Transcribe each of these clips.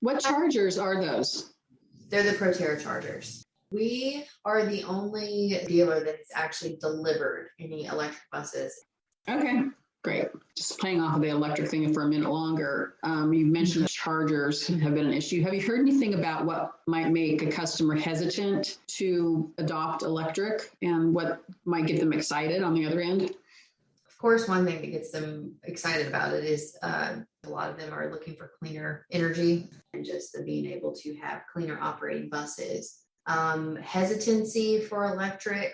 What chargers are those? They're the Proterra chargers. We are the only dealer that's actually delivered any electric buses. Okay, great. Just playing off of the electric thing for a minute longer. You mentioned that chargers have been an issue. Have you heard anything about what might make a customer hesitant to adopt electric and what might get them excited on the other end? Of course, one thing that gets them excited about it is a lot of them are looking for cleaner energy and just the being able to have cleaner operating buses. Hesitancy for electric,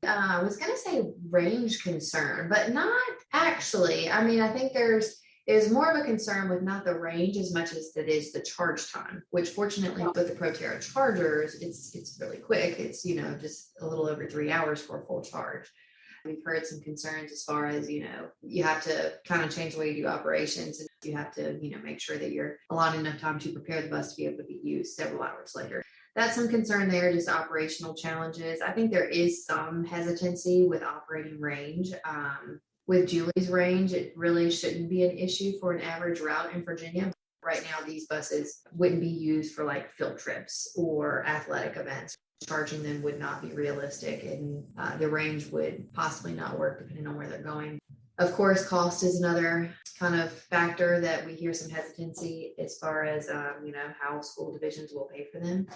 I was going to say range concern, but not actually. I mean, I think there's more of a concern with not the range as much as it is the charge time, which fortunately with the Proterra chargers, it's really quick. It's, just a little over 3 hours for a full charge. We've heard some concerns as far as, you have to kind of change the way you do operations, and you have to, make sure that you're allotting enough time to prepare the bus to be able to be used several hours later. That's some concern there, just operational challenges. I think there is some hesitancy with operating range. With Julie's range, it really shouldn't be an issue for an average route in Virginia. Right now, these buses wouldn't be used for like field trips or athletic events. Charging them would not be realistic, and the range would possibly not work depending on where they're going. Of course, cost is another kind of factor that we hear some hesitancy as far as, how school divisions will pay for them,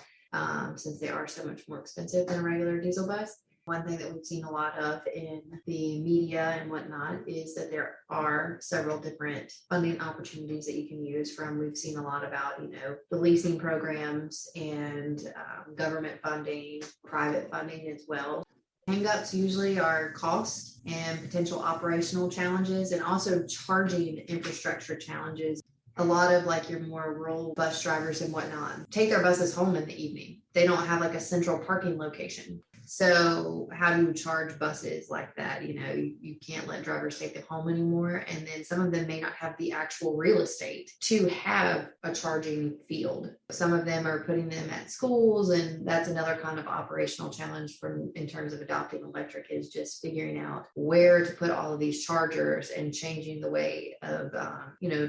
since they are so much more expensive than a regular diesel bus. One thing that we've seen a lot of in the media and whatnot is that there are several different funding opportunities that you can use from. We've seen a lot about, the leasing programs and government funding, private funding as well. Hang-ups usually are cost and potential operational challenges, and also charging infrastructure challenges. A lot of like your more rural bus drivers and whatnot take their buses home in the evening. They don't have like a central parking location. So how do you charge buses like that? You can't let drivers take them home anymore. And then some of them may not have the actual real estate to have a charging field. Some of them are putting them at schools, and that's another kind of operational challenge in terms of adopting electric, is just figuring out where to put all of these chargers and changing the way of,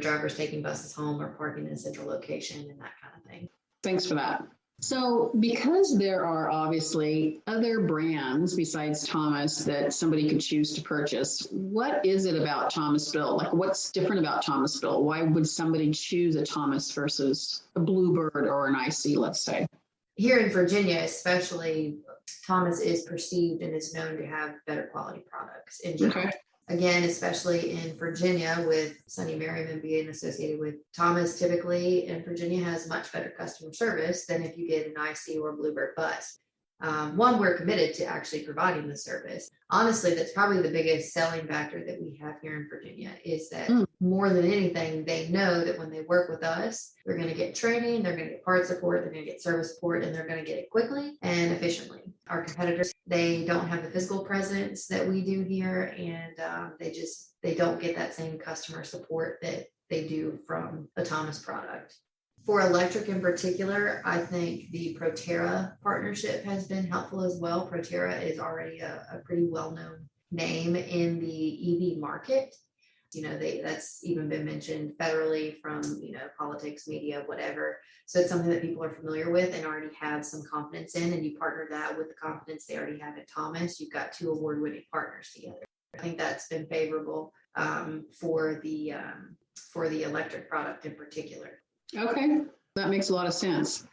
drivers taking buses home or parking in a central location and that kind of thing. Thanks for that. So because there are obviously other brands besides Thomas that somebody could choose to purchase, what is it about Thomasville? Like, what's different about Thomasville? Why would somebody choose a Thomas versus a Bluebird or an IC, let's say? Here in Virginia, especially, Thomas is perceived and is known to have better quality products in general. Okay. Again, especially in Virginia, with Sunny Merriman being associated with Thomas, typically in Virginia has much better customer service than if you get an IC or Bluebird bus. One, we're committed to actually providing the service. Honestly, that's probably the biggest selling factor that we have here in Virginia, is that more than anything, they know that when they work with us, they're going to get training, they're going to get part support, they're going to get service support, and they're going to get it quickly and efficiently. Our competitors, they don't have the physical presence that we do here, and they don't get that same customer support that they do from a Thomas product. For electric in particular, I think the Proterra partnership has been helpful as well. Proterra is already a pretty well-known name in the EV market. That's even been mentioned federally from, politics, media, whatever. So it's something that people are familiar with and already have some confidence in, and you partner that with the confidence they already have at Thomas. You've got two award-winning partners together. I think that's been favorable for the electric product in particular. Okay, that makes a lot of sense.